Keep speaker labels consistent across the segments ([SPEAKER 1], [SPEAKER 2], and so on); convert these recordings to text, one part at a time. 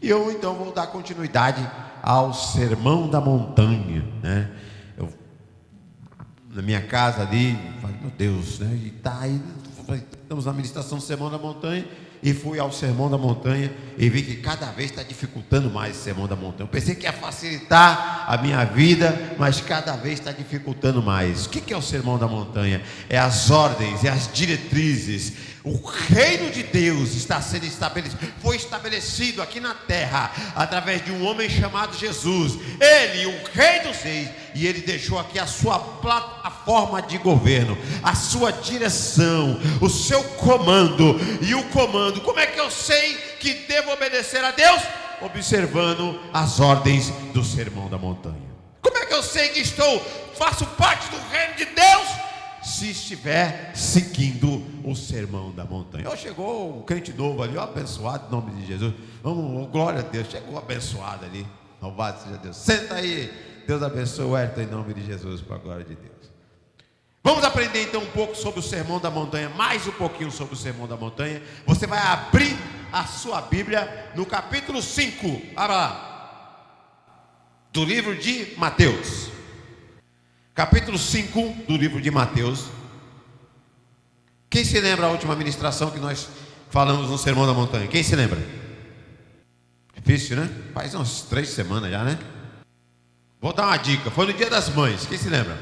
[SPEAKER 1] E eu então vou dar continuidade ao Sermão da Montanha, né? Na minha casa ali, falei, meu Deus, né? E tá aí, estamos na ministração do Sermão da Montanha, e fui ao Sermão da Montanha e vi que cada vez está dificultando mais o Sermão da Montanha. Eu pensei que ia facilitar a minha vida, mas cada vez está dificultando mais. O que é o Sermão da Montanha? É as ordens, é as diretrizes. O reino de Deus está sendo estabelecido, foi estabelecido aqui na terra através de um homem chamado Jesus. Ele, o Rei dos Reis, e ele deixou aqui a sua plataforma de governo, a sua direção, o seu comando. E o comando, como é que eu sei que devo obedecer a Deus? Observando as ordens do Sermão da Montanha. Como é que eu sei que faço parte do reino de Deus? Se estiver seguindo o Sermão da Montanha. Chegou um crente novo ali, abençoado em nome de Jesus. Vamos, glória a Deus, chegou abençoado ali. Louvado seja Deus. Senta aí, Deus abençoe o Ayrton em nome de Jesus, para a glória de Deus. Vamos aprender então um pouco sobre o Sermão da Montanha, mais um pouquinho sobre o Sermão da Montanha. Você vai abrir a sua Bíblia no capítulo 5, abra lá, do livro de Mateus. Capítulo 5 do livro de Mateus. Quem se lembra da última ministração que nós falamos no Sermão da Montanha? Quem se lembra? Difícil, né? Faz umas 3 semanas já, né? Vou dar uma dica. Foi no Dia das Mães. Quem se lembra?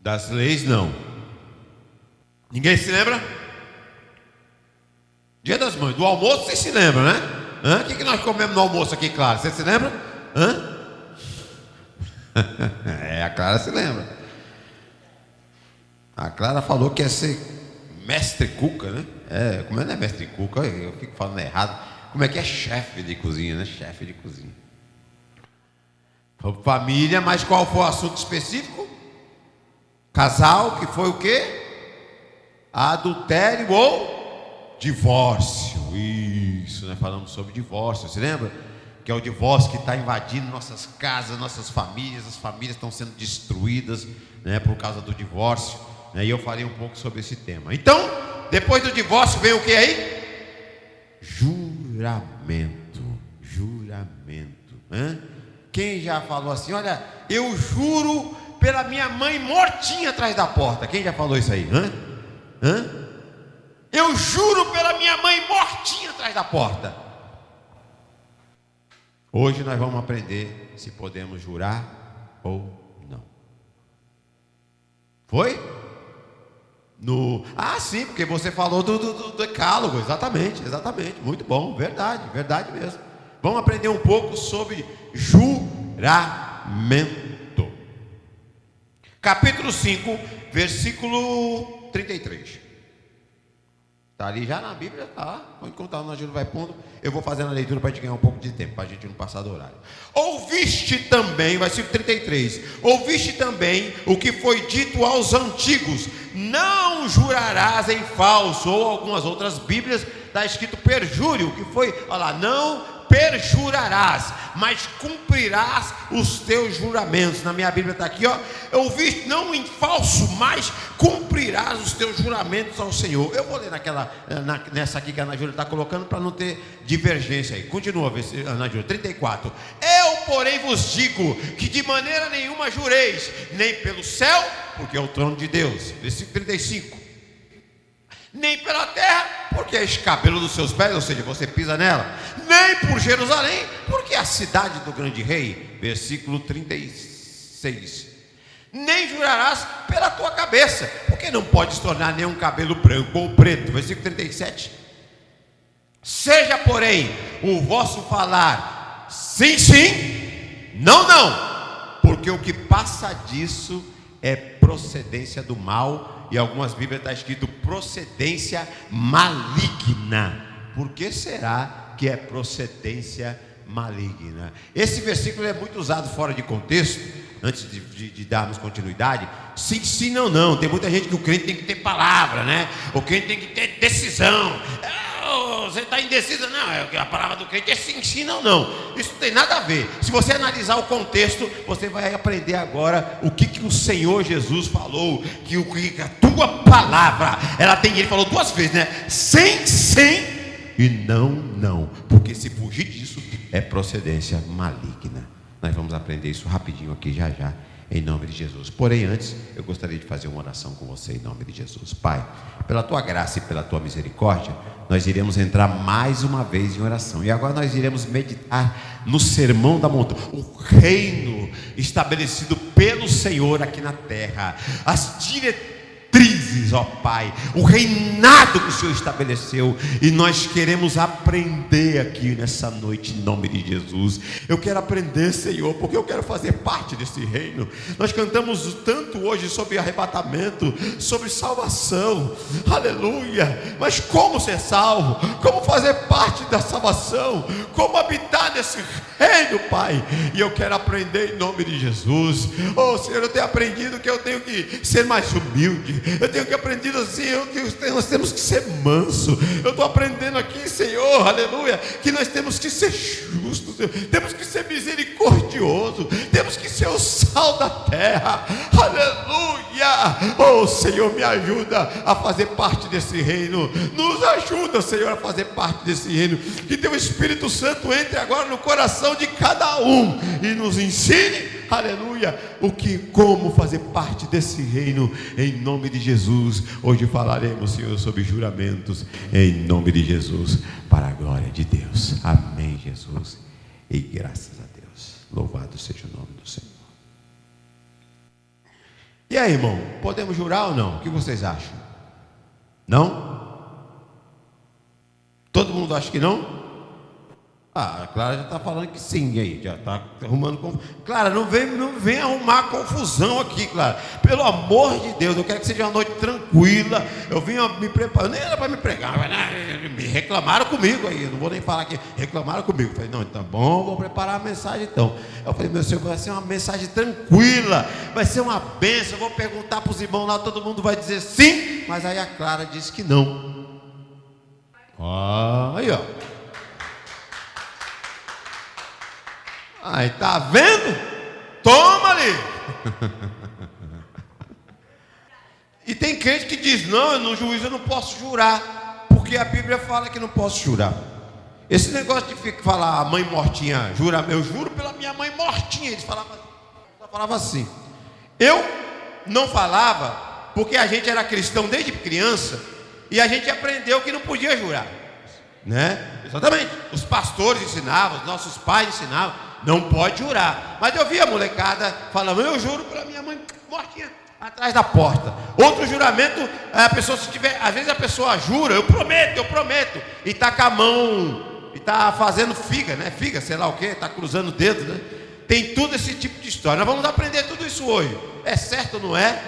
[SPEAKER 1] Das leis, não. Ninguém se lembra? Dia das Mães. Do almoço, vocês se lembram, né? O que nós comemos no almoço aqui, claro? Você se lembra? A Clara se lembra. A Clara falou que ia ser mestre cuca, né? Como não é mestre cuca? Eu fico falando errado. Como é que é chefe de cozinha, né? Chefe de cozinha. Família, mas qual foi o assunto específico? Casal, que foi o quê? Adultério ou divórcio. Isso, nós falamos sobre divórcio, você lembra? Que é o divórcio que está invadindo nossas casas, nossas famílias. As famílias estão sendo destruídas, né, por causa do divórcio, né, e eu falei um pouco sobre esse tema. Então, depois do divórcio vem o que aí? Juramento. Quem já falou assim, olha, eu juro pela minha mãe mortinha atrás da porta? Quem já falou isso aí? Eu juro pela minha mãe mortinha atrás da porta. Hoje nós vamos aprender se podemos jurar ou não. Foi? Sim, porque você falou do decálogo. Exatamente. Muito bom, verdade mesmo. Vamos aprender um pouco sobre juramento. Capítulo 5, versículo 33. Está ali já na Bíblia, tá? Enquanto a Ana Júlia vai pondo, eu vou fazendo a leitura para a gente ganhar um pouco de tempo, para a gente não passar do horário. Ouviste também, versículo 33, ouviste também o que foi dito aos antigos: não jurarás em falso. Ou algumas outras Bíblias está escrito perjúrio, que foi, olha lá, não perjurarás, mas cumprirás os teus juramentos. Na minha Bíblia está aqui, ouviste não em falso, mas cumprirás os teus juramentos ao Senhor. Eu vou ler nessa aqui que a Ana Júlia está colocando, para não ter divergência aí. Continua, Ana Júlia, 34. Eu, porém, vos digo que de maneira nenhuma jureis, nem pelo céu, porque é o trono de Deus. Versículo 35. Nem pela terra, porque é escabelo dos seus pés, ou seja, você pisa nela. Nem por Jerusalém, porque é a cidade do grande rei. Versículo 36. Nem jurarás pela tua cabeça, porque não podes tornar nenhum cabelo branco ou preto. Versículo 37. Seja, porém, o vosso falar sim, sim, não, não, porque o que passa disso é procedência do mal. E algumas Bíblias está escrito procedência maligna. Por que será que é procedência maligna? Esse versículo é muito usado fora de contexto. Antes de darmos continuidade, sim, sim, não, não. Tem muita gente que o crente tem que ter palavra, né? O crente tem que ter decisão. Você está indecisa? Não, a palavra do crente é sim, sim, não, não. Isso não tem nada a ver. Se você analisar o contexto, você vai aprender agora o que o Senhor Jesus falou. Que a tua palavra, ele falou 2 vezes, né? Sim, sim, e não, porque se fugir disso é procedência maligna. Nós vamos aprender isso rapidinho aqui já, em nome de Jesus. Porém, antes, eu gostaria de fazer uma oração com você em nome de Jesus. Pai, pela tua graça e pela tua misericórdia, nós iremos entrar mais uma vez em oração. E agora nós iremos meditar no sermão da montanha, o reino estabelecido pelo Senhor aqui na terra, as diretrizes, ó Pai, o reinado que o Senhor estabeleceu, e nós queremos aprender aqui nessa noite em nome de Jesus. Eu quero aprender, Senhor, porque eu quero fazer parte desse reino. Nós cantamos tanto hoje sobre arrebatamento, sobre salvação, aleluia, mas como ser salvo, como fazer parte da salvação, como habitar nesse reino, Pai, e eu quero aprender em nome de Jesus. Oh Senhor, eu tenho aprendido que eu tenho que ser mais humilde, eu tenho que aprender assim, que nós temos que ser manso. Eu estou aprendendo aqui, Senhor, aleluia, que nós temos que ser justos, temos que ser misericordioso, temos que ser o sal da terra, aleluia. Oh Senhor, me ajuda a fazer parte desse reino, nos ajuda, Senhor, a fazer parte desse reino, que teu Espírito Santo entre agora no coração de cada um e nos ensine, aleluia, como fazer parte desse reino em nome de Jesus. Hoje falaremos, Senhor, sobre juramentos em nome de Jesus, para a glória de Deus. Amém, Jesus, e graças a Deus. Louvado seja o nome do Senhor. E aí, irmão, podemos jurar ou não? O que vocês acham? Não? Todo mundo acha que não? A Clara já está falando que sim, e aí, já está arrumando confusão. Clara, não vem arrumar confusão aqui, Clara. Pelo amor de Deus, eu quero que seja uma noite tranquila. Eu vim me preparar, nem era para me pregar, mas me reclamaram comigo aí. Eu não vou nem falar aqui, reclamaram comigo. Eu falei, não, tá bom, vou preparar a mensagem então. Eu falei, meu Senhor, vai ser uma mensagem tranquila, vai ser uma bênção. Eu vou perguntar para os irmãos lá, todo mundo vai dizer sim, mas aí a Clara disse que não. Aí, ó. Aí, tá vendo? Toma ali. E tem crente que diz, não, no juízo eu não posso jurar, porque a Bíblia fala que não posso jurar. Esse negócio de falar a mãe mortinha, jura, eu juro pela minha mãe mortinha, eles falavam assim. Eu não falava, porque a gente era cristão desde criança, e a gente aprendeu que não podia jurar, né? Exatamente, os pastores ensinavam, os nossos pais ensinavam, não pode jurar. Mas eu vi a molecada falando, eu juro pela minha mãe mortinha, atrás da porta. Outro juramento, a pessoa, se tiver, às vezes a pessoa jura, eu prometo, e está com a mão, e está fazendo figa, né? Figa, sei lá o que, está cruzando o dedo, né? Tem tudo esse tipo de história. Nós vamos aprender tudo isso hoje. É certo ou não é?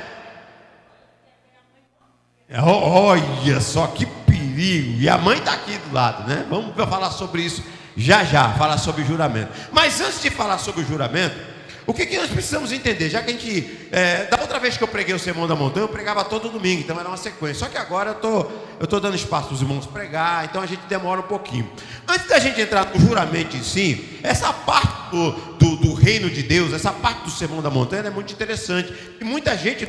[SPEAKER 1] Olha só que perigo. E a mãe está aqui do lado, né? Vamos falar sobre isso já, falar sobre juramento. Mas antes de falar sobre o juramento, o que nós precisamos entender? Já que a gente, da outra vez que eu preguei o Sermão da Montanha, eu pregava todo domingo, então era uma sequência. Só que agora eu estou dando espaço para os irmãos pregar, então a gente demora um pouquinho. Antes da gente entrar no juramento em si, essa parte do reino de Deus, essa parte do Sermão da Montanha é muito interessante. E muita gente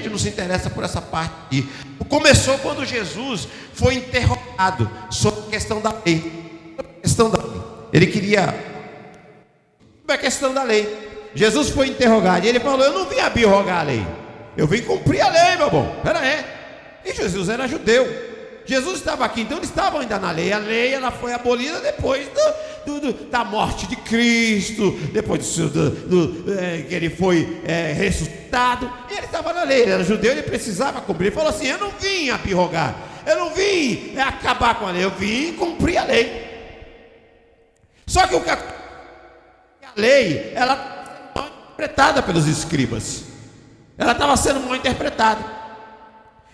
[SPEAKER 1] não se interessa por essa parte aqui. Começou quando Jesus foi interrogado sobre a questão da lei. Ele queria a questão da lei. Jesus foi interrogado e ele falou, eu não vim abrogar a lei, eu vim cumprir a lei, meu bom. Pera aí. E Jesus era judeu. Jesus estava aqui, então eles estavam ainda na lei. A lei ela foi abolida depois da morte de Cristo, depois que ele foi ressuscitado. E ele estava na lei, ele era judeu, ele precisava cumprir. Ele falou assim, eu não vim abrogar, eu não vim acabar com a lei, eu vim cumprir a lei. Só que a lei, ela estava mal interpretada pelos escribas. Ela estava sendo mal interpretada.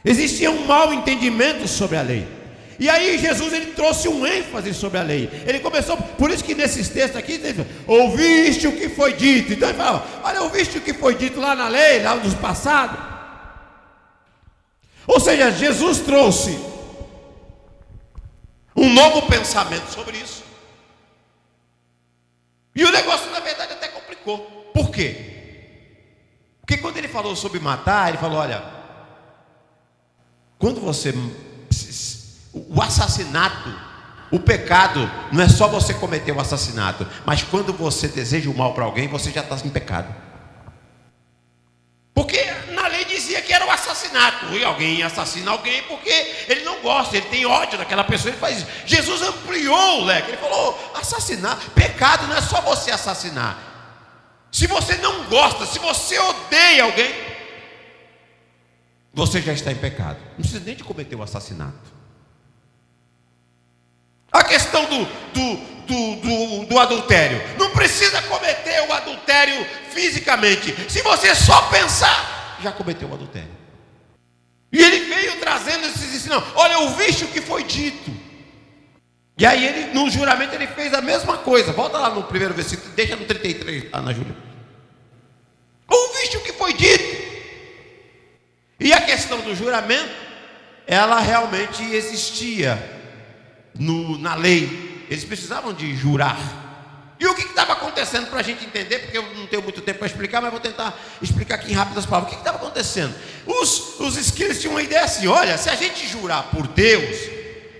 [SPEAKER 1] Existia um mau entendimento sobre a lei. E aí Jesus ele trouxe um ênfase sobre a lei. Ele começou, por isso que nesses textos aqui, ele fala, ouviste o que foi dito. Então ele fala, olha, ouviste o que foi dito lá na lei, lá nos passados. Ou seja, Jesus trouxe um novo pensamento sobre isso. E o negócio, na verdade, até complicou. Por quê? Porque quando ele falou sobre matar, ele falou, olha, quando você O assassinato, o pecado, não é só você cometer o assassinato, mas quando você deseja o mal para alguém, você já está em pecado. Porque na lei dizia que era o assassinato, e alguém assassina alguém porque ele não gosta, ele tem ódio daquela pessoa, ele faz isso. Jesus ampliou o leque, ele falou: assassinar, pecado não é só você assassinar. Se você não gosta, se você odeia alguém, você já está em pecado. Não precisa nem de cometer o assassinato. A questão do adultério, não precisa cometer o adultério fisicamente. Se você só pensar, já cometeu o adultério. E ele veio trazendo esses ensinos. Olha, ouviste o que foi dito. E aí ele, no juramento, ele fez a mesma coisa. Volta lá no primeiro versículo, deixa no 33, Ana Júlia. Ouviste o que foi dito. E a questão do juramento, ela realmente existia na lei. Eles precisavam de jurar. E o que estava acontecendo, para a gente entender, porque eu não tenho muito tempo para explicar, mas vou tentar explicar aqui em rápidas palavras. O que estava acontecendo? Os escribas tinham uma ideia assim: olha, se a gente jurar por Deus,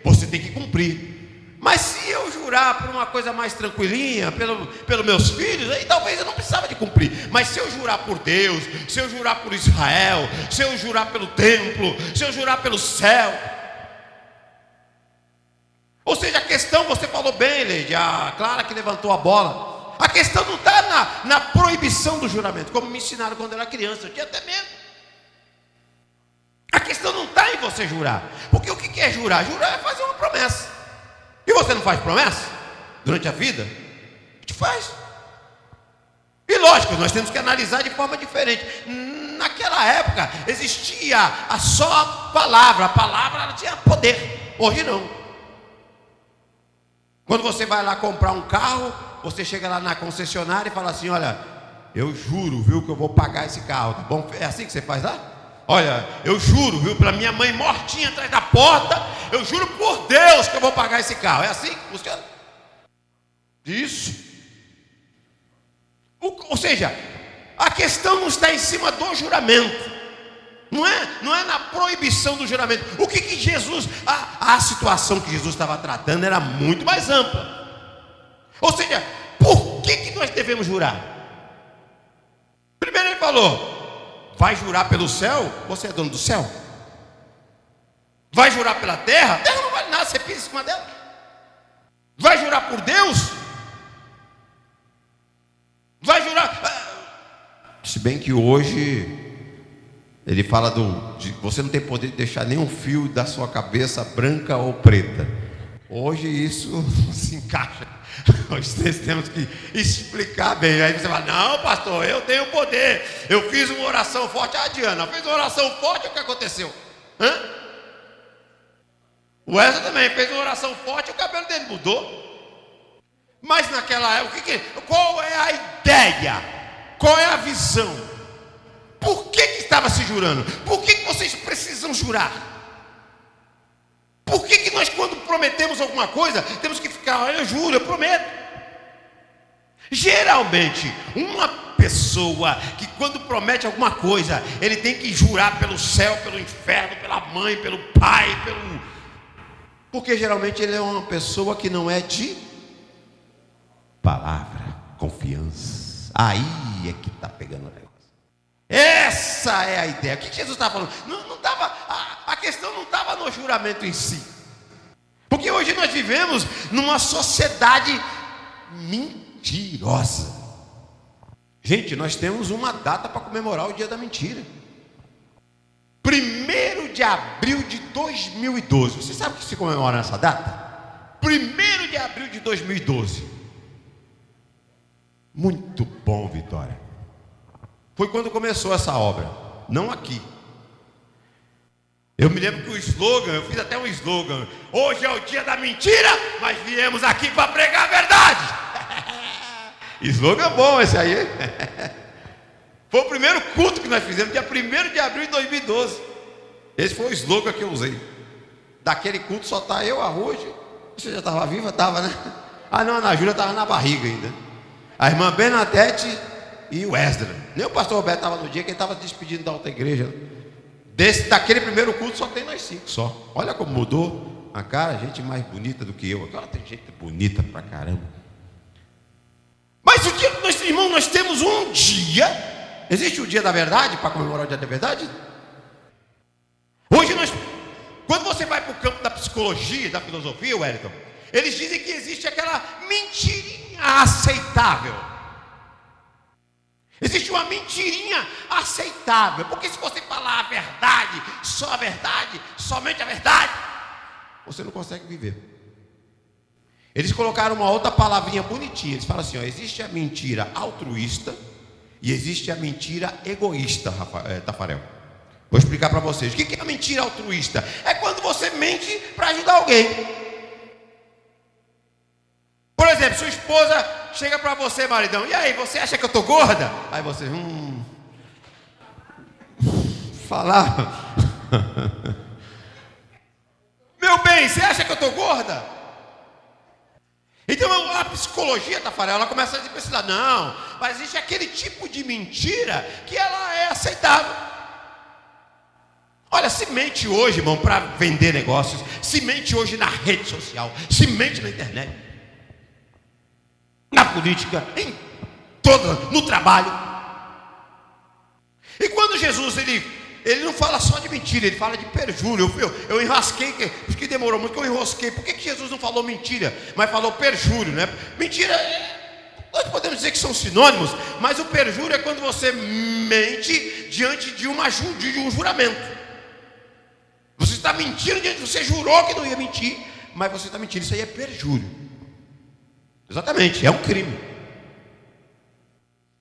[SPEAKER 1] você tem que cumprir. Mas se eu jurar por uma coisa mais tranquilinha, pelos meus filhos, aí talvez eu não precisava de cumprir. Mas se eu jurar por Deus, se eu jurar por Israel, se eu jurar pelo templo, se eu jurar pelo céu. Ou seja, a questão, você falou bem, Leide, a Clara que levantou a bola. A questão não está na proibição do juramento, como me ensinaram quando eu era criança, eu tinha até medo. A questão não está em você jurar. Porque o que é jurar? Jurar é fazer uma promessa. E você não faz promessa durante a vida? A gente faz. E lógico, nós temos que analisar de forma diferente. Naquela época existia a só palavra. A palavra ela tinha poder. Hoje não. Quando você vai lá comprar um carro, você chega lá na concessionária e fala assim: olha, eu juro, viu, que eu vou pagar esse carro, tá bom? É assim que você faz lá? Olha, eu juro, viu, pela minha mãe mortinha atrás da porta, eu juro por Deus que eu vou pagar esse carro. É assim que funciona? Isso. Ou seja, a questão não está em cima do juramento. Não é na proibição do juramento. O que Jesus, a situação que Jesus estava tratando era muito mais ampla. Ou seja, por que nós devemos jurar? Primeiro ele falou: vai jurar pelo céu? Você é dono do céu? Vai jurar pela terra? A terra não vale nada, você pisa em cima dela. Vai jurar por Deus? Vai jurar. Se bem que hoje ele fala de você não tem poder de deixar nenhum fio da sua cabeça branca ou preta. Hoje isso não se encaixa. Hoje nós temos que explicar bem. Aí você fala: não, pastor, eu tenho poder. Eu fiz uma oração forte. A Diana fez uma oração forte, o que aconteceu? O Wesley também fez uma oração forte, o cabelo dele mudou. Mas naquela época, qual é a ideia? Qual é a visão? Por que estava se jurando? Por que vocês precisam jurar? Por que nós, quando prometemos alguma coisa, temos que ficar: olha, eu juro, eu prometo. Geralmente, uma pessoa que quando promete alguma coisa, ele tem que jurar pelo céu, pelo inferno, pela mãe, pelo pai, porque geralmente ele é uma pessoa que não é de palavra, confiança. Aí é que está pegando o negócio. Essa é a ideia. O que Jesus estava falando? Não tava, a questão não estava no juramento em si. Porque hoje nós vivemos numa sociedade mentirosa. Gente, nós temos uma data para comemorar o dia da mentira. 1º de abril de 2012. Você sabe o que se comemora nessa data? 1º de abril de 2012. Muito bom, Vitória. Foi quando começou essa obra, não aqui. Eu me lembro que o slogan, eu fiz até um slogan: hoje é o dia da mentira, mas viemos aqui para pregar a verdade. Slogan bom esse aí. Foi o primeiro culto que nós fizemos, dia 1º de abril de 2012. Esse foi o slogan que eu usei. Daquele culto só está eu, a Rude. Você já estava viva? Estava, né? Ah não, a Ana Júlia estava na barriga ainda. A irmã Bernadette e o Esdra. Nem o pastor Roberto estava no dia que ele estava despedindo da outra igreja. Daquele primeiro culto só tem nós 5 só. Olha como mudou. a cara, gente mais bonita do que eu. Agora tem gente bonita pra caramba. Mas o dia, irmão, nós temos um dia. Existe o dia da verdade para comemorar o dia da verdade? Hoje quando você vai para o campo da psicologia, da filosofia, Wellington, eles dizem que existe aquela mentirinha aceitável. Existe uma mentirinha aceitável, porque se você falar a verdade, só a verdade, somente a verdade, você não consegue viver. Eles colocaram uma outra palavrinha bonitinha. Eles falam assim, ó, existe a mentira altruísta e existe a mentira egoísta, Tafarel. Vou explicar para vocês. O que é a mentira altruísta? É quando você mente para ajudar alguém. Por exemplo, sua esposa chega para você, maridão, e aí, você acha que eu estou gorda? Aí você, falar. Meu bem, você acha que eu estou gorda? Então a psicologia, Tafarel, ela começa a pensar, não, mas existe aquele tipo de mentira que ela é aceitável. Olha, se mente hoje, irmão, para vender negócios, se mente hoje na rede social, se mente na internet, na política, no trabalho. E quando Jesus, ele não fala só de mentira, ele fala de perjúrio. Eu enrasquei, porque demorou muito que eu enrosquei. Por que Jesus não falou mentira, mas falou perjúrio, né? Mentira, nós podemos dizer que são sinônimos, mas o perjúrio é quando você mente diante de um juramento. Você está mentindo diante, você jurou que não ia mentir, mas você está mentindo. Isso aí é perjúrio. Exatamente, é um crime.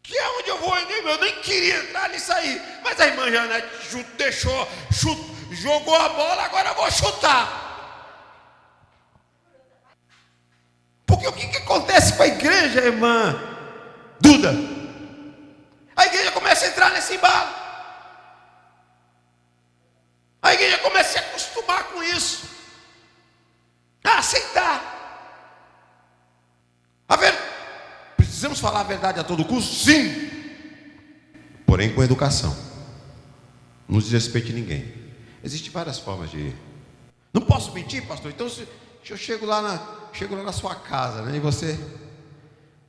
[SPEAKER 1] Que é onde eu vou, eu nem queria entrar nisso aí, mas a irmã Janete jogou a bola, agora eu vou chutar. Porque o que acontece com a igreja, irmã Duda? A igreja começa a entrar nesse embalo. A igreja começa a se acostumar com isso, a aceitar. Precisamos falar a verdade a todo custo? Sim. Porém com educação. Não desrespeite ninguém. Existem várias formas de... Não posso mentir, pastor? Então se eu chego lá na sua casa, né, e você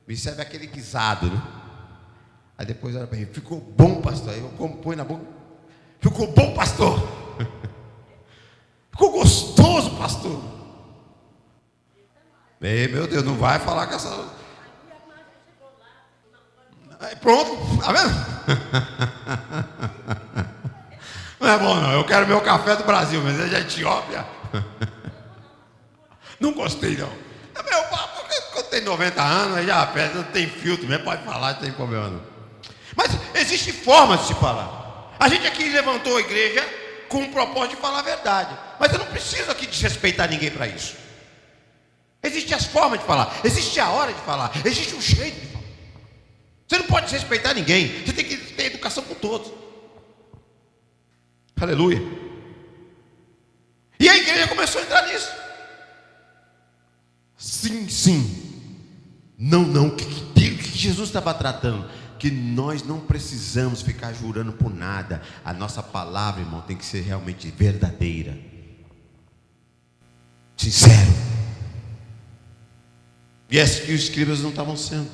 [SPEAKER 1] me serve aquele guisado, né? Aí depois olha para mim, ficou bom, pastor? Aí eu põe na boca, ficou bom, pastor? Ficou gostoso, pastor? Ei, meu Deus, não vai falar com essa... Aí, pronto, tá vendo? Não é bom não, eu quero meu café do Brasil, mas é de Etiópia. Não gostei não. Meu papo, eu tenho 90 anos, já não tem filtro mesmo, pode falar, não tem problema não. Mas existe formas de se falar. A gente aqui levantou a igreja com o propósito de falar a verdade, mas eu não preciso aqui desrespeitar ninguém para isso. Existem as formas de falar, existe a hora de falar, existe um jeito de falar. Você não pode desrespeitar ninguém, você tem que ter educação com todos. Aleluia. E a igreja começou a entrar nisso. Sim, sim. Não, não. O que Jesus estava tratando? Que nós não precisamos ficar jurando por nada. A nossa palavra, irmão, tem que ser realmente verdadeira, sincero. E as que os escribas não estavam sendo.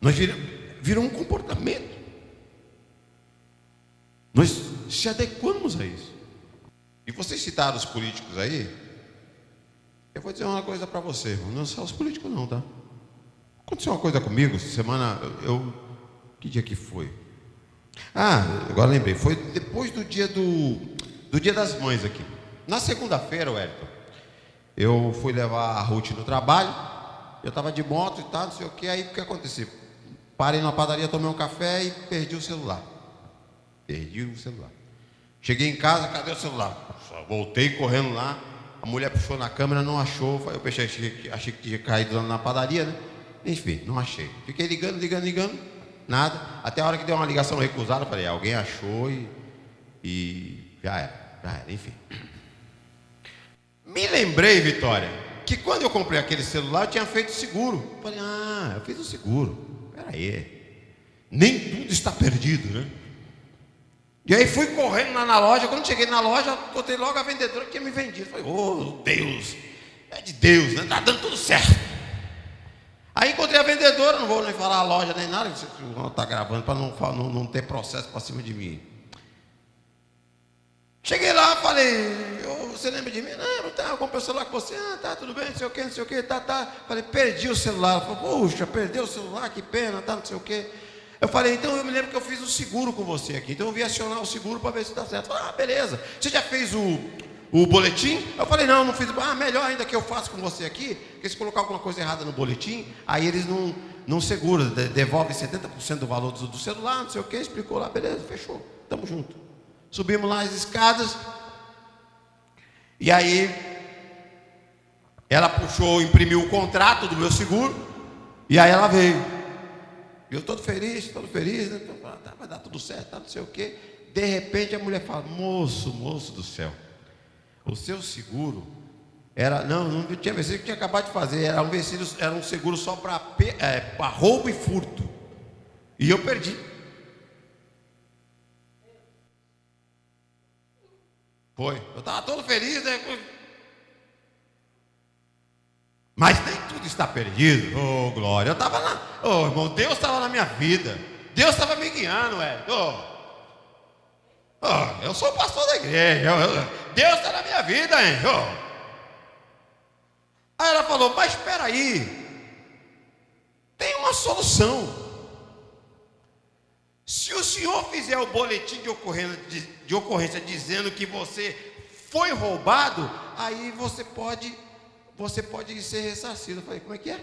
[SPEAKER 1] Nós virou um comportamento. Nós se adequamos a isso. E vocês citaram os políticos aí. Eu vou dizer uma coisa para você, irmão. Não são os políticos não, tá? Aconteceu uma coisa comigo, semana, que dia que foi? Agora lembrei, foi depois do dia das mães aqui. Na segunda-feira, Wellington, eu fui levar a Ruth no trabalho, eu estava de moto e tal, não sei o que, aí o que aconteceu? Parei na padaria, tomei um café e perdi o celular. Cheguei em casa, cadê o celular? Voltei correndo lá, a mulher puxou na câmera, não achou, eu achei que tinha caído lá na padaria, né? Enfim, não achei. Fiquei ligando, nada. Até a hora que deu uma ligação recusada, eu falei, alguém achou e já era, enfim. Me lembrei, Vitória, que quando eu comprei aquele celular, eu tinha feito seguro. Eu falei, eu fiz o seguro. Espera aí. Nem tudo está perdido, né? E aí fui correndo lá na loja. Quando cheguei na loja, encontrei logo a vendedora que tinha me vendido. Falei, oh Deus, é de Deus, né? Tá dando tudo certo. Aí encontrei a vendedora, não vou nem falar a loja nem nada, você não está gravando para não ter processo para cima de mim. Cheguei lá, falei, você lembra de mim? Não, tá, eu comprei o celular com você. Ah, tá, tudo bem, não sei o que, tá. Falei, perdi o celular. Ela falou, puxa, perdeu o celular, que pena, tá, não sei o que. Eu falei, então eu me lembro que eu fiz o seguro com você aqui, então eu vim acionar o seguro para ver se está certo. Falei, ah, beleza, você já fez o boletim? Eu falei, não fiz. Ah, melhor ainda que eu faço com você aqui, porque se colocar alguma coisa errada no boletim, aí eles não seguram, devolvem 70% do valor do celular, não sei o que, explicou lá, beleza, fechou, tamo junto. Subimos lá as escadas, e aí ela puxou, imprimiu o contrato do meu seguro, e aí ela veio. Eu todo feliz, né? Tá, vai dar tudo certo, tá, não sei o que. De repente a mulher fala, moço do céu, o seu seguro era, não tinha vencido, que tinha acabado de fazer, era um seguro só para roubo e furto, e eu perdi. Foi, eu estava todo feliz, né? Mas nem tudo está perdido. Oh, glória, eu estava lá, oh, irmão, Deus estava na minha vida, Deus estava me guiando, eu sou o pastor da igreja, Deus está na minha vida, hein? Aí ela falou, mas espera aí, tem uma solução. Se o senhor fizer o boletim de ocorrência dizendo que você foi roubado, aí você pode ser ressarcido. Eu falei, como é que é?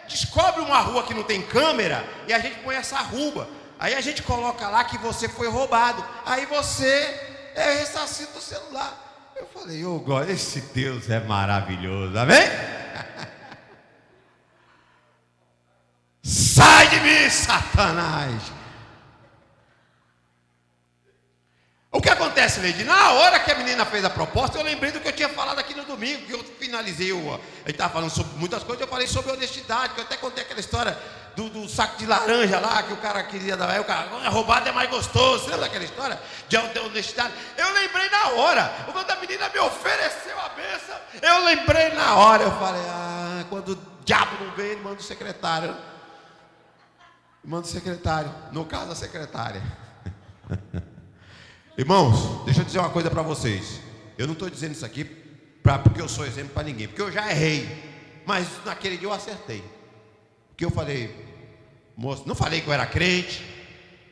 [SPEAKER 1] Descobre uma rua que não tem câmera e a gente põe essa rua. Aí a gente coloca lá que você foi roubado. Aí você é ressarcido do celular. Eu falei, glória, esse Deus é maravilhoso, amém? Sai de mim, Satanás! O que acontece, Leide? Na hora que a menina fez a proposta, eu lembrei do que eu tinha falado aqui no domingo, que eu finalizei, ele estava falando sobre muitas coisas, eu falei sobre honestidade, que eu até contei aquela história do saco de laranja lá, que o cara queria dar, aí o cara, roubado é mais gostoso, você lembra daquela história de honestidade? Eu lembrei na hora, quando a menina me ofereceu a bênção, eu lembrei na hora, eu falei, quando o diabo não vem, ele manda o secretário. No caso a secretária. Irmãos, deixa eu dizer uma coisa para vocês. Eu não estou dizendo isso aqui porque eu sou exemplo para ninguém, porque eu já errei, mas naquele dia eu acertei. Porque eu falei, moço, não falei que eu era crente,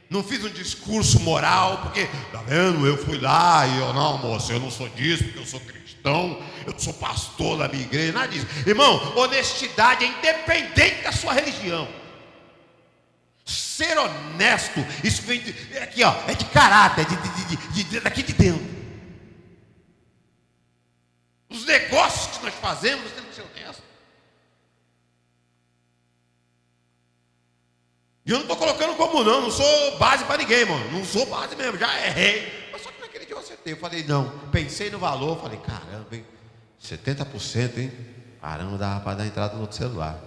[SPEAKER 1] não fiz um discurso moral, porque, tá vendo, eu fui lá e eu, não, moço, eu não sou disso, porque eu sou cristão, eu sou pastor da minha igreja, nada disso. Irmão, honestidade é independente da sua religião. Ser honesto, isso vem aqui, é de caráter, daqui de dentro. Os negócios que nós fazemos temos que ser honestos. E eu não estou colocando como não sou base para ninguém, mano. Não sou base mesmo, já errei. Mas só que naquele dia eu acertei. Eu falei, não, pensei no valor, falei, caramba, hein, 70%, hein? Caramba, dava para dar entrada no outro celular.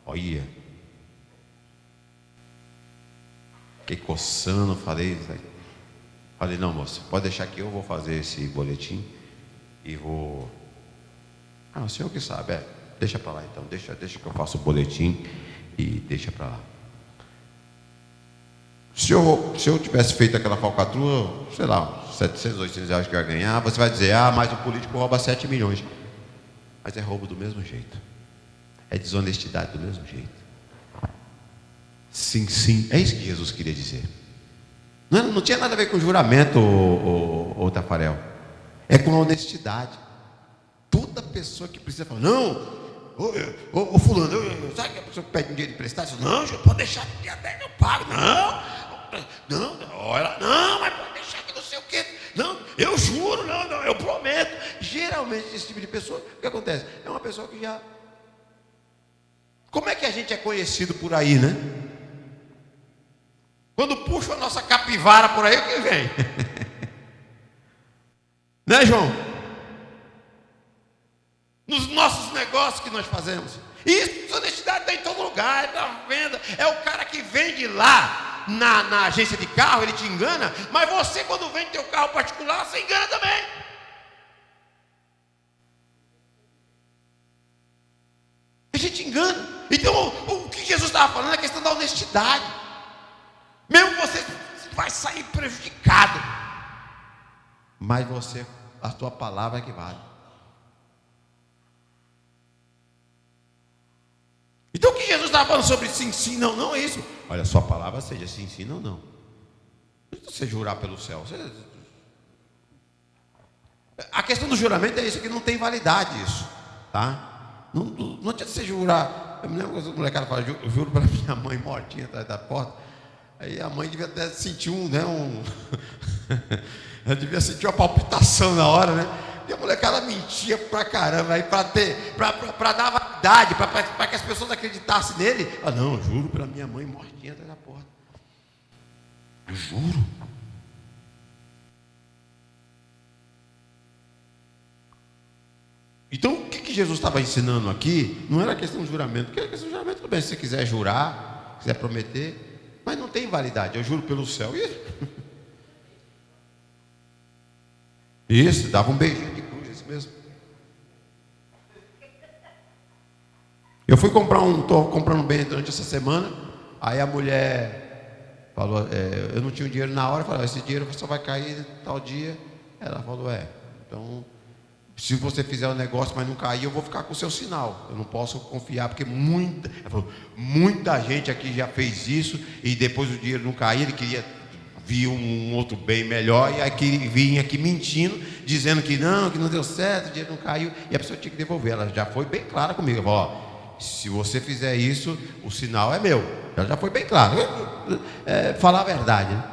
[SPEAKER 1] Olha. Fiquei coçando, falei, não, moça, pode deixar que eu vou fazer esse boletim e vou. O senhor que sabe, deixa para lá então, deixa que eu faça o boletim e deixa para lá. Se eu tivesse feito aquela falcatrua, sei lá, 700, 800 reais que eu ia ganhar, você vai dizer, mas o político rouba 7 milhões. Mas é roubo do mesmo jeito, é desonestidade do mesmo jeito. Sim, é isso que Jesus queria dizer. Não tinha nada a ver com juramento, ô Tafarel. É com a honestidade. Toda pessoa que precisa falar, não, ô fulano, sabe que a pessoa pede um dinheiro emprestado? Não, pode deixar, dia 10 eu pago. Não, mas pode deixar que não sei o quê. Não, eu juro, não, eu prometo. Geralmente esse tipo de pessoa, o que acontece? É uma pessoa que já... Como é que a gente é conhecido por aí, né? Quando puxa a nossa capivara por aí, o que vem? Né, João? Nos nossos negócios que nós fazemos. Isso, honestidade está em todo lugar, está à venda. É o cara que vende lá na agência de carro, ele te engana, mas você, quando vende teu carro particular, você engana também. A gente engana. Então, o que Jesus estava falando é a questão da honestidade. Mesmo você vai sair prejudicado, mas a tua palavra é que vale. Então o que Jesus estava falando sobre sim, sim, não, não é isso. Olha, a sua palavra seja sim, sim, não, não. Não precisa você jurar pelo céu. A questão do juramento é isso, que não tem validade isso, tá? Não adianta você jurar. Eu me lembro quando o molecada fala, eu juro para minha mãe mortinha atrás da porta. Aí a mãe devia até sentir ela devia sentir uma palpitação na hora, né? E a molecada mentia pra caramba, aí pra dar validade, pra que as pessoas acreditassem nele. Ah, não, eu juro pela minha mãe mortinha atrás da porta. Eu juro. Então, o que Jesus estava ensinando aqui não era questão de juramento. Porque a questão de juramento, tudo bem, se você quiser jurar, quiser prometer, mas não tem validade. Eu juro pelo céu. Isso, dava um beijinho de cruz, isso mesmo. Eu fui estou comprando bem durante essa semana. Aí a mulher falou, eu não tinha o dinheiro na hora, falou, esse dinheiro só vai cair tal dia. Ela falou, então, se você fizer o negócio, mas não cair, eu vou ficar com o seu sinal. Eu não posso confiar, porque muita gente aqui já fez isso, e depois o dinheiro não cair, ele queria vir um outro bem melhor, e aí vinha aqui mentindo, dizendo que não deu certo, o dinheiro não caiu, e a pessoa tinha que devolver. Ela já foi bem clara comigo, ela falou, se você fizer isso, o sinal é meu. Ela já foi bem clara. Falar a verdade, né?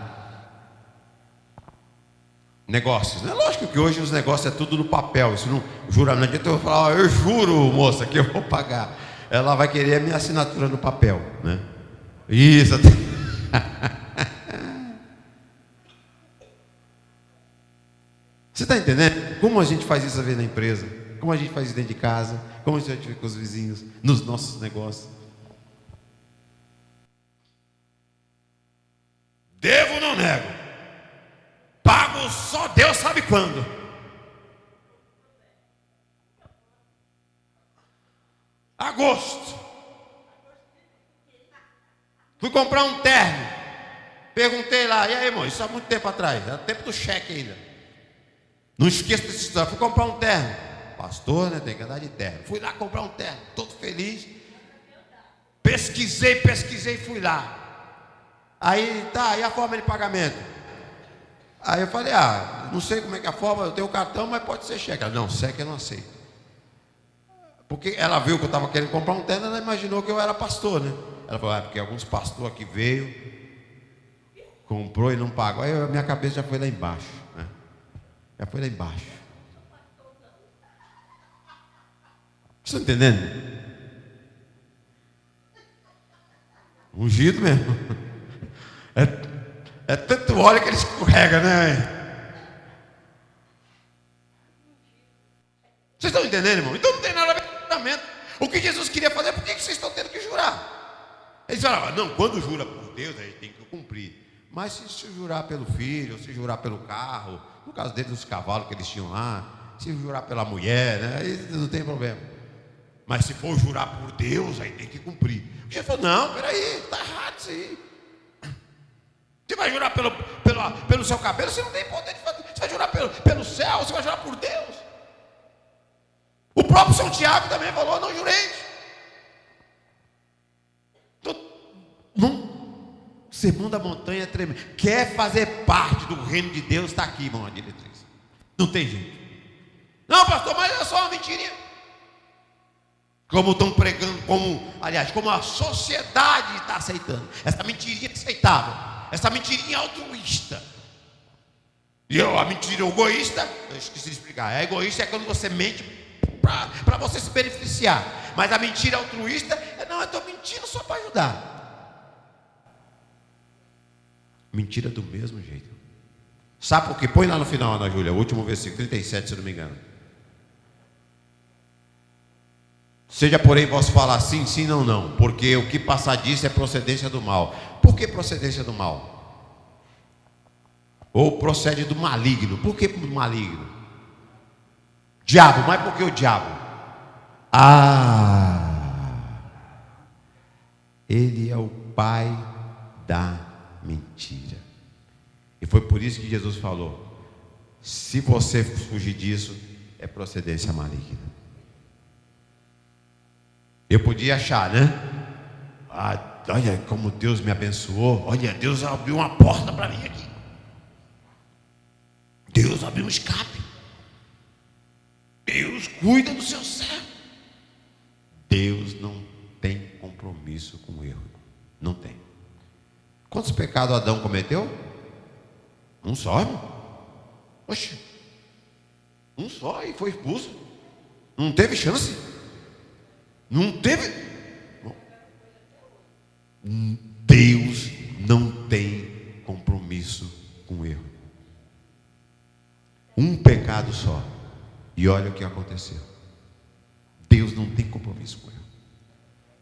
[SPEAKER 1] Negócios, né? Lógico que hoje os negócios é tudo no papel. Isso não jura, não adianta eu falar, eu juro, moça, que eu vou pagar. Ela vai querer a minha assinatura no papel, né? Isso. Você está entendendo? Como a gente faz isso às vezes na empresa? Como a gente faz isso dentro de casa? Como a gente fica com os vizinhos, nos nossos negócios? Devo ou não nego? Pago só Deus sabe quando. Agosto. Fui comprar um terno. Perguntei lá, e aí, irmão? Isso há muito tempo atrás, era tempo do cheque ainda. Não esqueça dessa história. Fui comprar um terno. Pastor, né? Tem que andar de terno. Fui lá comprar um terno, todo feliz. Pesquisei, fui lá. Aí, e a forma de pagamento? Aí eu falei, não sei como é que é a forma, eu tenho o cartão, mas pode ser cheque. Ela, não, cheque eu não aceito. Porque ela viu que eu estava querendo comprar um terno, ela imaginou que eu era pastor, né? Ela falou, porque alguns pastores aqui veio, comprou e não pagou. Aí a minha cabeça já foi lá embaixo, né? Já foi lá embaixo. Você está entendendo? Ungido mesmo. É tanto óleo que ele escorrega, né? Vocês estão entendendo, irmão? Então não tem nada a ver com juramento. O que Jesus queria fazer, por que vocês estão tendo que jurar? Eles falavam, não, quando jura por Deus, a gente tem que cumprir. Mas se jurar pelo filho, se jurar pelo carro, no caso deles, os cavalos que eles tinham lá, se jurar pela mulher, né? Aí não tem problema. Mas se for jurar por Deus, aí tem que cumprir. O Jesus falou, não, peraí, está errado isso aí. Você vai jurar pelo seu cabelo, você não tem poder de fazer. Você vai jurar pelo céu, você vai jurar por Deus. O próprio São Tiago também falou, não jureis. Sermão da montanha é tremendo. Quer fazer parte do reino de Deus, está aqui, irmão, a diretriz. Não tem jeito. Não, pastor, mas é só uma mentirinha. Como estão pregando, como a sociedade está aceitando. Essa mentirinha aceitável. Essa mentirinha altruísta. E a mentira egoísta, eu esqueci de explicar. A egoísta é quando você mente para você se beneficiar. Mas a mentira altruísta eu estou mentindo só para ajudar. Mentira do mesmo jeito. Sabe por quê? Põe lá no final, Ana Júlia, o último versículo, 37, se eu não me engano. Seja, porém, posso falar sim, sim, não, não, porque o que passar disso é procedência do mal. Por que procedência do mal? Ou procede do maligno. Por que maligno? Diabo, mas por que o diabo? Ele é o pai da mentira. E foi por isso que Jesus falou: se você fugir disso, é procedência maligna. Eu podia achar, né? Olha como Deus me abençoou. Olha, Deus abriu uma porta para mim aqui. Deus abriu um escape. Deus cuida do seu servo. Deus não tem compromisso com o erro. Não tem. Quantos pecados Adão cometeu? Um só, irmão. Oxe. Um só e foi expulso. Não teve chance. Não teve. Deus não tem compromisso com o erro. Um pecado só. E olha o que aconteceu. Deus não tem compromisso com o erro.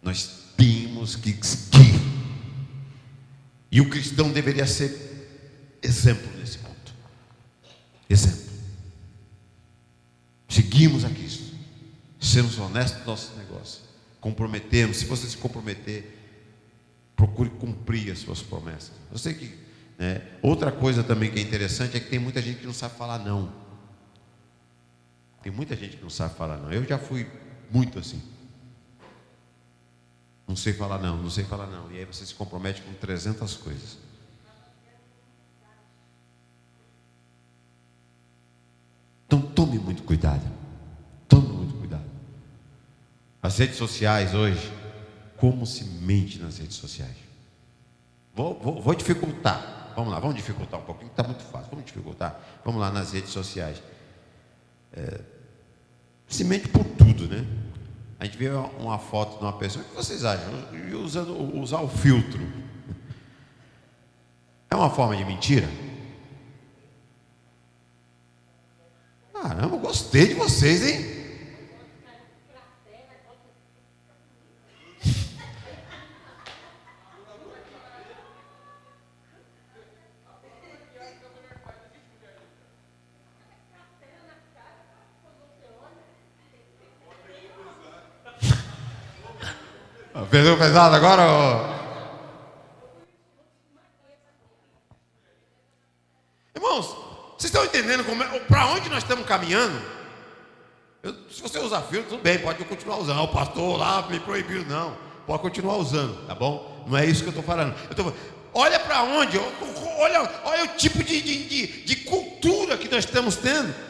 [SPEAKER 1] Nós temos que seguir. E o cristão deveria ser exemplo nesse ponto. Exemplo. Seguimos a Cristo. Sermos honestos no nosso negócio. Comprometemos. Se você se comprometer, procure cumprir as suas promessas. Eu sei que outra coisa também que é interessante é que tem muita gente que não sabe falar não. Tem muita gente que não sabe falar não. Eu já fui muito assim. Não sei falar não, não sei falar não. E aí você se compromete com 300 coisas. Então tome muito cuidado. Tome muito cuidado. As redes sociais hoje, como se mente nas redes sociais? Vou dificultar. Vamos lá, vamos dificultar um pouquinho, está muito fácil. Vamos dificultar. Vamos lá nas redes sociais. Se mente por tudo, né? A gente vê uma foto de uma pessoa. O que vocês acham? Usar o filtro é uma forma de mentira? Caramba, gostei de vocês, hein? Perdeu pesado agora? Irmãos, vocês estão entendendo para onde nós estamos caminhando? Se você usar filtro, tudo bem, pode continuar usando. O pastor lá me proibiu, não. Pode continuar usando, tá bom? Não é isso que eu estou falando. Olha para onde, olha o tipo de cultura que nós estamos tendo.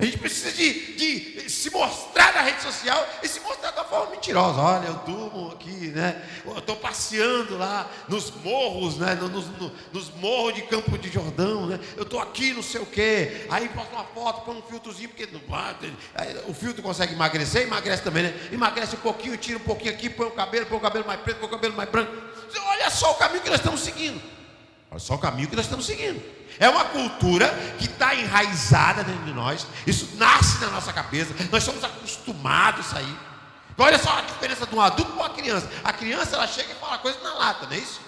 [SPEAKER 1] A gente precisa de se mostrar na rede social e se mostrar de uma forma mentirosa. Olha, eu durmo aqui, né? Eu estou passeando lá nos morros, né? Nos morros de Campo de Jordão, né? Eu estou aqui, não sei o quê. Aí posto uma foto, põe um filtrozinho, porque não bate. O filtro consegue emagrecer, emagrece também, né? Emagrece um pouquinho, tira um pouquinho aqui, põe o cabelo mais preto, põe o cabelo mais branco. Olha só o caminho que nós estamos seguindo. Olha só o caminho que nós estamos seguindo. É uma cultura que está enraizada dentro de nós. Isso nasce na nossa cabeça. Nós somos acostumados a isso. Então, olha só a diferença de um adulto para uma criança. A criança, ela chega e fala coisa na lata, não é isso?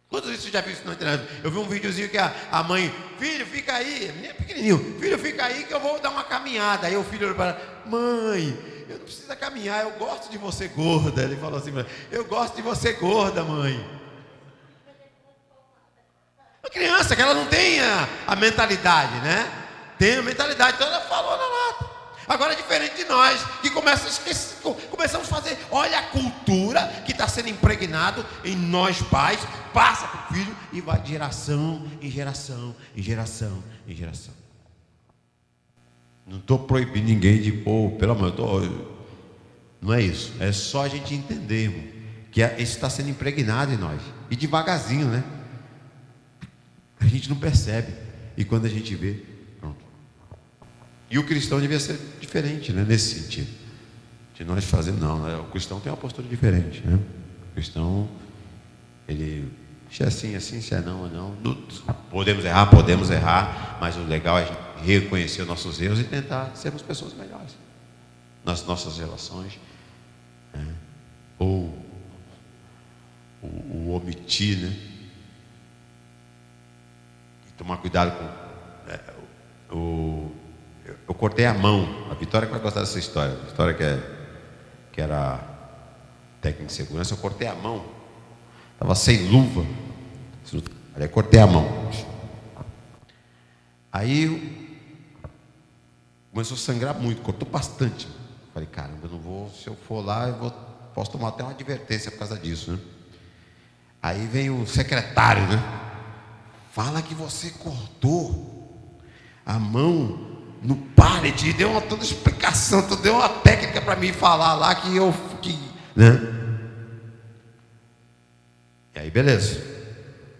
[SPEAKER 1] Quantas vezes você já viu isso na internet? Eu vi um videozinho que a mãe: filho, fica aí, menino pequenininho, filho, fica aí que eu vou dar uma caminhada. Aí o filho olha para ela: mãe, eu não preciso caminhar, eu gosto de você gorda. Ele falou assim: eu gosto de você gorda, mãe. A criança, que ela não tem a mentalidade, né? Tem a mentalidade, então ela falou na lata. Agora é diferente de nós, que começamos a fazer. Olha a cultura que está sendo impregnado em nós pais, passa para o filho e vai de geração em geração, em geração, em geração. Não estou proibindo ninguém de pelo amor de Deus. Não é isso, é só a gente entender, irmão, que isso está sendo impregnado em nós. E devagarzinho, né? A gente não percebe. E quando a gente vê, pronto. E o cristão devia ser diferente, né? Nesse sentido. De nós fazermos, não, né? O cristão tem uma postura diferente, né? O cristão, ele, se é assim, assim, se é não, é não. Podemos errar, mas o legal é a gente reconhecer os nossos erros e tentar sermos pessoas melhores. nas nossas relações, né? Ou o omitir, né? E tomar cuidado com eu cortei a mão. A Vitória que vai gostar dessa história. A Vitória que era técnica de segurança, eu cortei a mão. Estava sem luva. Aí cortei a mão. Aí começou a sangrar muito, cortou bastante. Falei, caramba, eu não vou, se eu for lá, posso tomar até uma advertência por causa disso, né? Aí vem o secretário, né? Fala que você cortou a mão no pallet, deu toda explicação, deu uma técnica para mim falar lá né? E aí, beleza.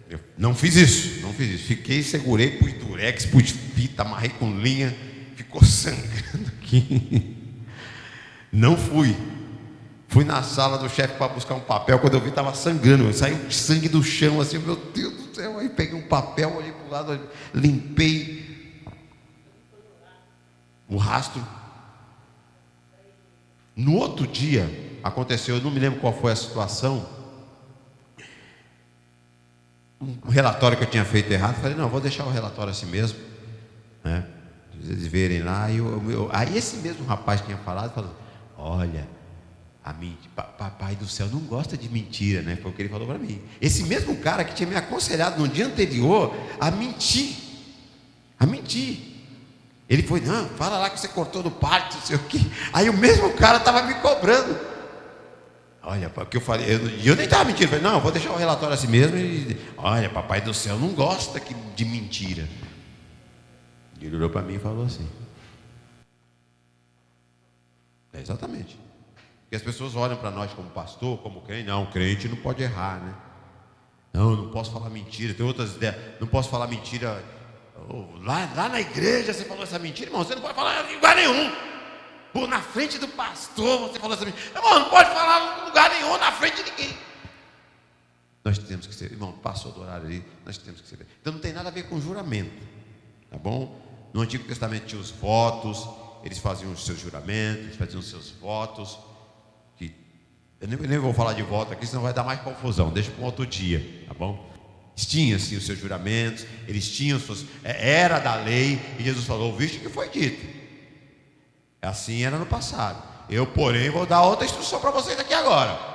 [SPEAKER 1] Eu não fiz isso. Fiquei, segurei, pus durex, pus fita, amarrei com linha, ficou sangrando aqui. Não fui. Fui na sala do chefe para buscar um papel. Quando eu vi, estava sangrando. Saiu sangue do chão, assim, meu Deus do céu. Aí peguei um papel, olhei para o lado, limpei o rastro. No outro dia, aconteceu, eu não me lembro qual foi a situação. Um relatório que eu tinha feito errado. Falei, não, vou deixar o relatório assim mesmo, né? Eles verem lá. Aí esse mesmo rapaz tinha falado, falou, olha, papai do céu não gosta de mentira, né? Foi o que ele falou para mim. Esse mesmo cara que tinha me aconselhado no dia anterior a mentir. Ele foi, não, fala lá que você cortou no parque, não sei o quê. Aí o mesmo cara estava me cobrando. Olha, porque eu falei, eu nem estava mentindo. Eu falei, não, eu vou deixar o relatório assim mesmo. Olha, papai do céu não gosta de mentira. E ele olhou para mim e falou assim. É exatamente. Porque as pessoas olham para nós como pastor, como crente. Não, crente não pode errar, né? Não, eu não posso falar mentira. Tem outras ideias. Não posso falar mentira. Lá na igreja você falou essa mentira, irmão. Você não pode falar em lugar nenhum. Na frente do pastor você falou essa mentira. Irmão, não pode falar em lugar nenhum, na frente de ninguém. Nós temos que ser, irmão, passou do horário ali. Nós temos que ser. Então não tem nada a ver com juramento. Tá bom? No Antigo Testamento tinha os votos. Eles faziam os seus juramentos, eles faziam os seus votos. Eu nem vou falar de voto aqui, senão vai dar mais confusão. Deixa para um outro dia, tá bom? Eles tinham assim os seus juramentos, eles tinham suas. Era da lei, e Jesus falou: visto que foi dito. Assim era no passado. Eu, porém, vou dar outra instrução para vocês aqui agora.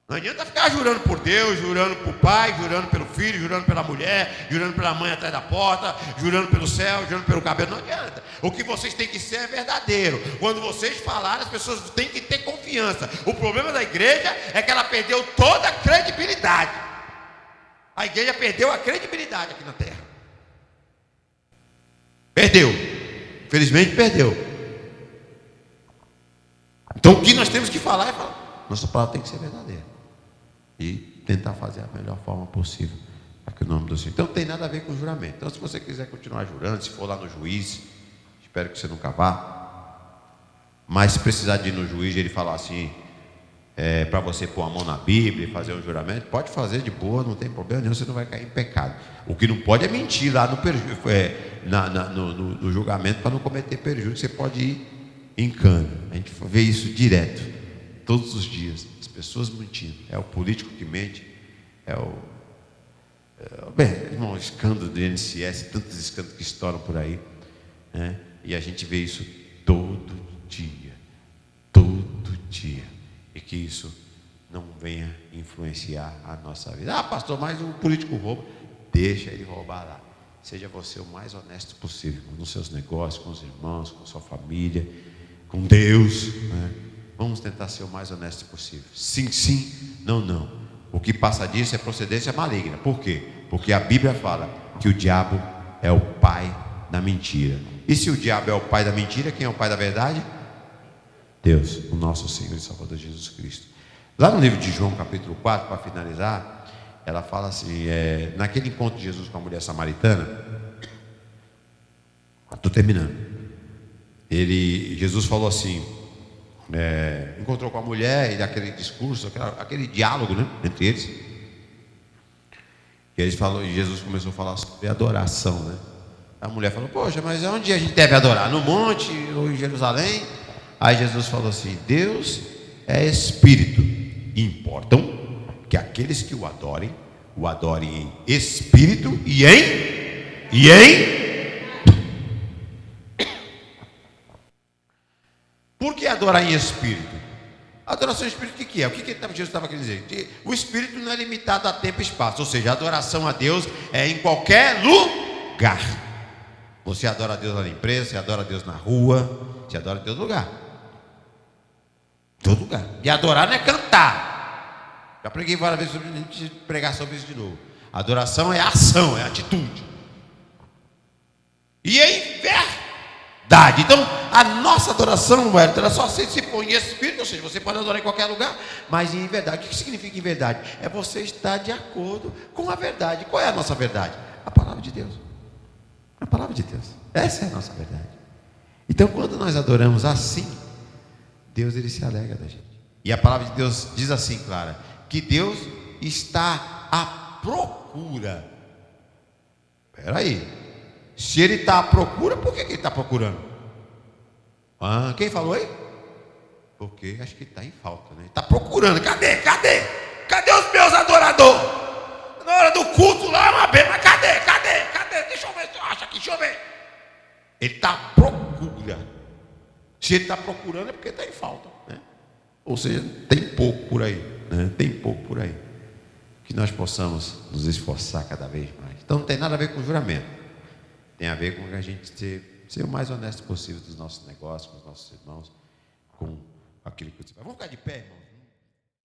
[SPEAKER 1] Não adianta ficar jurando por Deus, jurando por pai, jurando pelo filho, jurando pela mulher, jurando pela mãe atrás da porta, jurando pelo céu, jurando pelo cabelo. Não adianta. O que vocês têm que ser é verdadeiro. Quando vocês falarem, as pessoas têm que ter confiança. O problema da igreja é que ela perdeu toda a credibilidade. A igreja perdeu a credibilidade aqui na terra. Perdeu. Infelizmente perdeu. Então o que nós temos que falar é falar. Nossa palavra tem que ser verdadeira. E tentar fazer a melhor forma possível para que o nome do Senhor. Então não tem nada a ver com juramento. Então se você quiser continuar jurando, se for lá no juiz, espero que você nunca vá. Mas se precisar de ir no juiz e ele falar assim, para você pôr a mão na Bíblia e fazer um juramento, pode fazer de boa, não tem problema nenhum, você não vai cair em pecado. O que não pode é mentir lá no julgamento para não cometer prejuízo. Você pode ir em cana. A gente vê isso direto, todos os dias. Pessoas mentindo, é o político que mente, irmão, escândalo do INSS, tantos escândalos que estouram por aí, né? E a gente vê isso todo dia, e que isso não venha influenciar a nossa vida. Pastor, mas o político rouba, deixa ele roubar lá, seja você o mais honesto possível, nos seus negócios, com os irmãos, com a sua família, com Deus, né? Vamos tentar ser o mais honesto possível. Sim, sim, não, não. O que passa disso é procedência maligna. Por quê? Porque a Bíblia fala que o diabo é o pai da mentira. E se o diabo é o pai da mentira, quem é o pai da verdade? Deus, o nosso Senhor e Salvador Jesus Cristo. Lá no livro de João, capítulo 4, para finalizar, ela fala assim, naquele encontro de Jesus com a mulher samaritana, estou terminando, Jesus falou assim, encontrou com a mulher e daquele discurso, aquele diálogo, né, entre eles. E Jesus começou a falar sobre adoração, né? A mulher falou: poxa, mas onde a gente deve adorar? No monte ou em Jerusalém? Aí Jesus falou assim: Deus é espírito, e importam que aqueles que o adorem em espírito e em. Por que adorar em espírito? Adoração em espírito, o que é? O que Jesus estava querendo dizer? Que o espírito não é limitado a tempo e espaço, ou seja, a adoração a Deus é em qualquer lugar. Você adora a Deus na empresa, você adora a Deus na rua, você adora a Deus no lugar. Todo lugar. E adorar não é cantar. Já preguei várias vezes sobre a gente pregar sobre isso de novo. Adoração é ação, é atitude. E é verdade. Então, a nossa adoração, Wellington, ela só se põe em espírito, ou seja, você pode adorar em qualquer lugar, mas em verdade. O que significa em verdade? É você estar de acordo com a verdade. Qual é a nossa verdade? A palavra de Deus. A palavra de Deus. Essa é a nossa verdade. Então, quando nós adoramos assim, Deus, ele se alegra da gente. E a palavra de Deus diz assim, Clara, que Deus está à procura. Espera aí. Se ele está à procura, por que ele está procurando? Quem falou aí? Porque acho que está em falta, né? Está procurando. Cadê? Cadê os meus adoradores? Na hora do culto lá, uma vez, mas cadê? Deixa eu ver se eu acho aqui, deixa eu ver. Ele está à procura. Se ele está procurando é porque está em falta, né? Ou seja, tem pouco por aí, né? Tem pouco por aí. Que nós possamos nos esforçar cada vez mais. Então não tem nada a ver com juramento. Tem a ver com a gente ser o mais honesto possível dos nossos negócios, com os nossos irmãos, com aquilo que você faz. Vamos ficar de pé, irmãos?